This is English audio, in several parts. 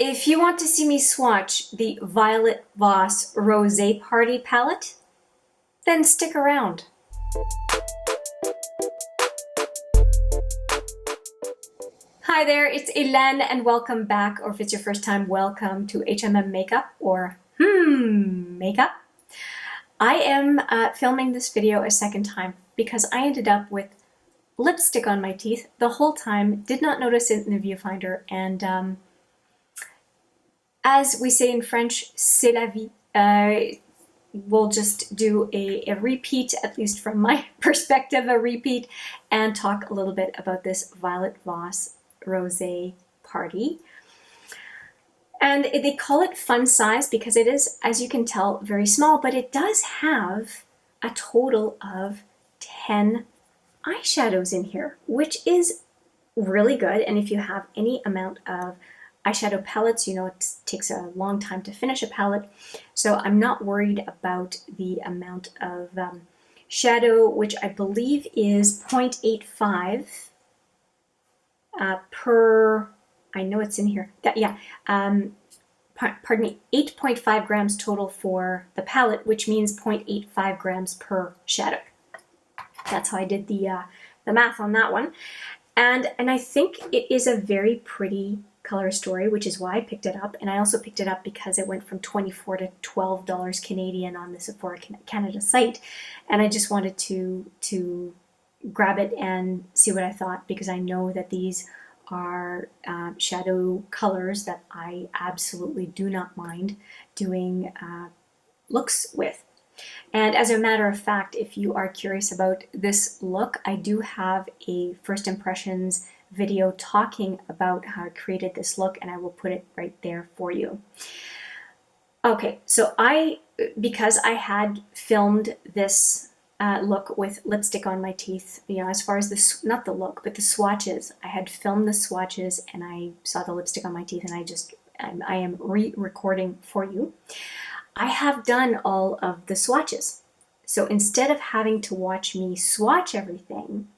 If you want to see me swatch the Violet Voss Rosé Party palette, then stick around. Hi there, it's Hélène and welcome back, or if it's your first time, welcome to HMM Makeup or Makeup. I am filming this video a second time because I ended up with lipstick on my teeth the whole time, did not notice it in the viewfinder, and as we say in French, c'est la vie. We'll just do a repeat, at least from my perspective, a repeat, and talk a little bit about this Violet Voss Rosé Party. And they call it fun size because it is, as you can tell, very small, but it does have a total of 10 eyeshadows in here, which is really good. And if you have any amount of eyeshadow palettes, you know it takes a long time to finish a palette, so I'm not worried about the amount of shadow, which I believe is 0.85 per, I know it's in here, pardon me, 8.5 grams total for the palette, which means 0.85 grams per shadow. That's how I did the math on that one. And I think it is a very pretty color story, which is why I picked it up. And I also picked it up because it went from $24 to $12 Canadian on the Sephora Canada site. And I just wanted to grab it and see what I thought, because I know that these are shadow colors that I absolutely do not mind doing looks with. And as a matter of fact, if you are curious about this look, I do have a first impressions video talking about how I created this look, and I will put it right there for you. Okay, so because I had filmed this look with lipstick on my teeth, you know, as far as this, not the look, but the swatches, I had filmed the swatches and I saw the lipstick on my teeth, and I am re-recording for you. I have done all of the swatches. So instead of having to watch me swatch everything,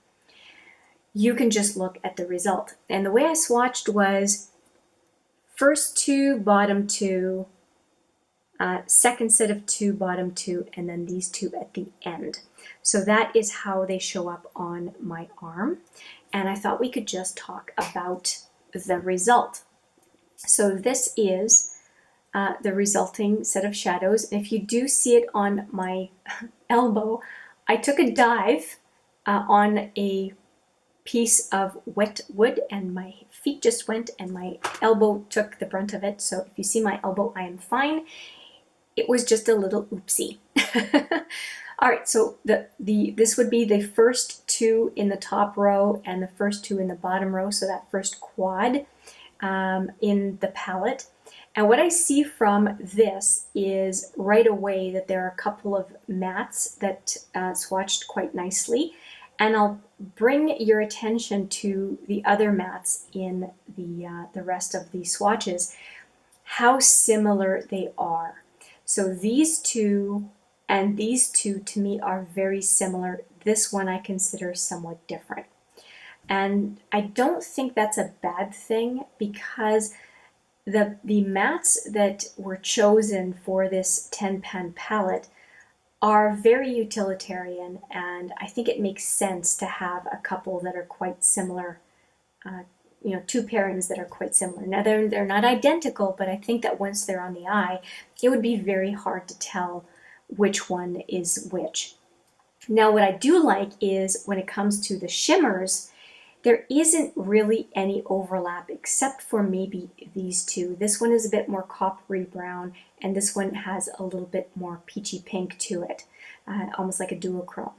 you can just look at the result. And the way I swatched was first two, bottom two, second set of two, bottom two, and then these two at the end. So that is how they show up on my arm. And I thought we could just talk about the result. So this is the resulting set of shadows. If you do see it on my elbow, I took a dive on a piece of wet wood and my feet just went and my elbow took the brunt of it. So if you see my elbow, I am fine. It was just a little oopsie. All right, so this would be the first two in the top row and the first two in the bottom row, so that first quad in the palette. And what I see from this is right away that there are a couple of mattes that swatched quite nicely. And I'll bring your attention to the other mattes in the rest of the swatches, how similar they are. So these two and these two to me are very similar. This one I consider somewhat different. And I don't think that's a bad thing, because the mattes that were chosen for this 10-pan palette are very utilitarian, and I think it makes sense to have a couple that are quite similar, you know, two pairings that are quite similar. Now they're not identical, but I think that once they're on the eye, it would be very hard to tell which one is which. Now what I do like is when it comes to the shimmers, there isn't really any overlap except for maybe these two. This one is a bit more coppery brown, and this one has a little bit more peachy pink to it, almost like a duochrome.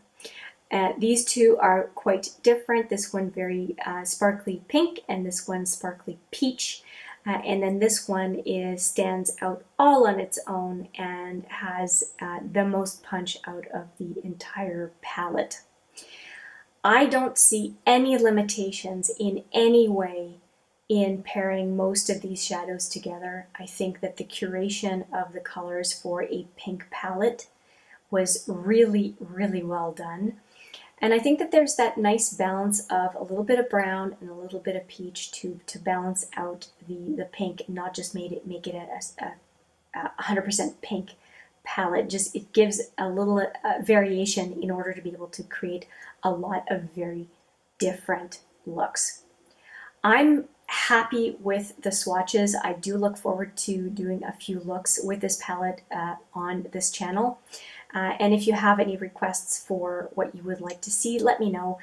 These two are quite different. This one very sparkly pink, and this one sparkly peach. And then this one stands out all on its own and has the most punch out of the entire palette. I don't see any limitations in any way in pairing most of these shadows together. I think that the curation of the colors for a pink palette was really, really well done. And I think that there's that nice balance of a little bit of brown and a little bit of peach to balance out the pink, and not just make it a 100% pink palette. Just it gives a little variation in order to be able to create a lot of very different looks. I'm happy with the swatches. I do look forward to doing a few looks with this palette on this channel. And if you have any requests for what you would like to see, let me know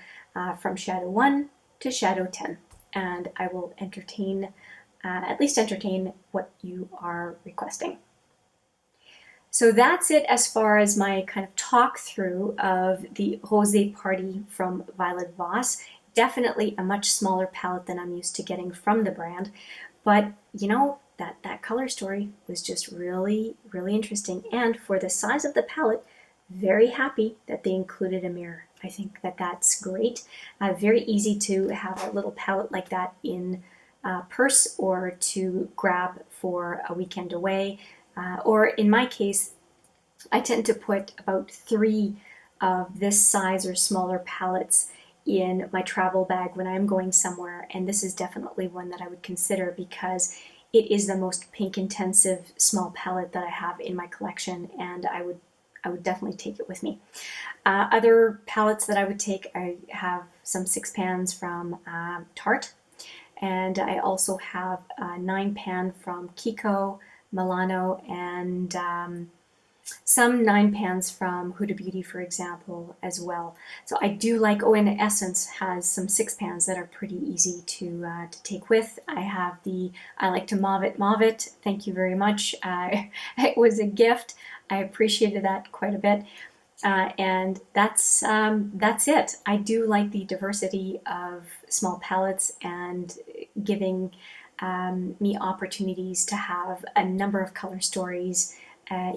from Shadow 1 to Shadow 10. And I will at least entertain what you are requesting. So that's it as far as my kind of talk through of the Rosé Party from Violet Voss. Definitely a much smaller palette than I'm used to getting from the brand, but you know, that color story was just really, really interesting. And for the size of the palette, very happy that they included a mirror. I think that that's great. Very easy to have a little palette like that in a purse, or to grab for a weekend away. Or in my case, I tend to put about 3 of this size or smaller palettes in my travel bag when I'm going somewhere, and this is definitely one that I would consider because it is the most pink intensive small palette that I have in my collection, and I would definitely take it with me. Other palettes that I would take, I have some 6 pans from Tarte, and I also have a 9 pan from Kiko, Milano, and some 9 pans from Huda Beauty, for example, as well. So I do like, oh, and Essence has some 6 pans that are pretty easy to take with. I like to mauve it. Thank you very much. It was a gift. I appreciated that quite a bit. And that's it. I do like the diversity of small palettes and giving me opportunities to have a number of color stories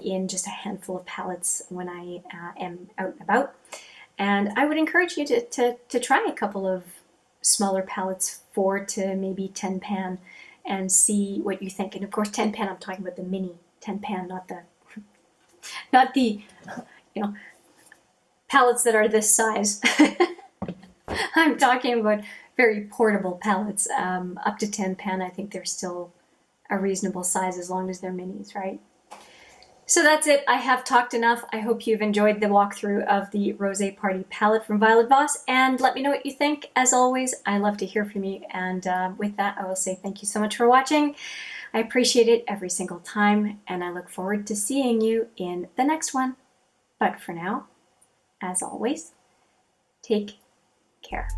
in just a handful of palettes when I am out and about. And I would encourage you to try a couple of smaller palettes, 4 to maybe 10 pan, and see what you think. And of course, 10 pan, I'm talking about the mini 10 pan, not the palettes that are this size. I'm talking about very portable palettes. Up to 10 pan, I think they're still a reasonable size as long as they're minis, right? So that's it. I have talked enough. I hope you've enjoyed the walkthrough of the Rosé Party palette from Violet Voss, and let me know what you think. As always, I love to hear from you, and with that, I will say thank you so much for watching. I appreciate it every single time, and I look forward to seeing you in the next one. But for now, as always, take care.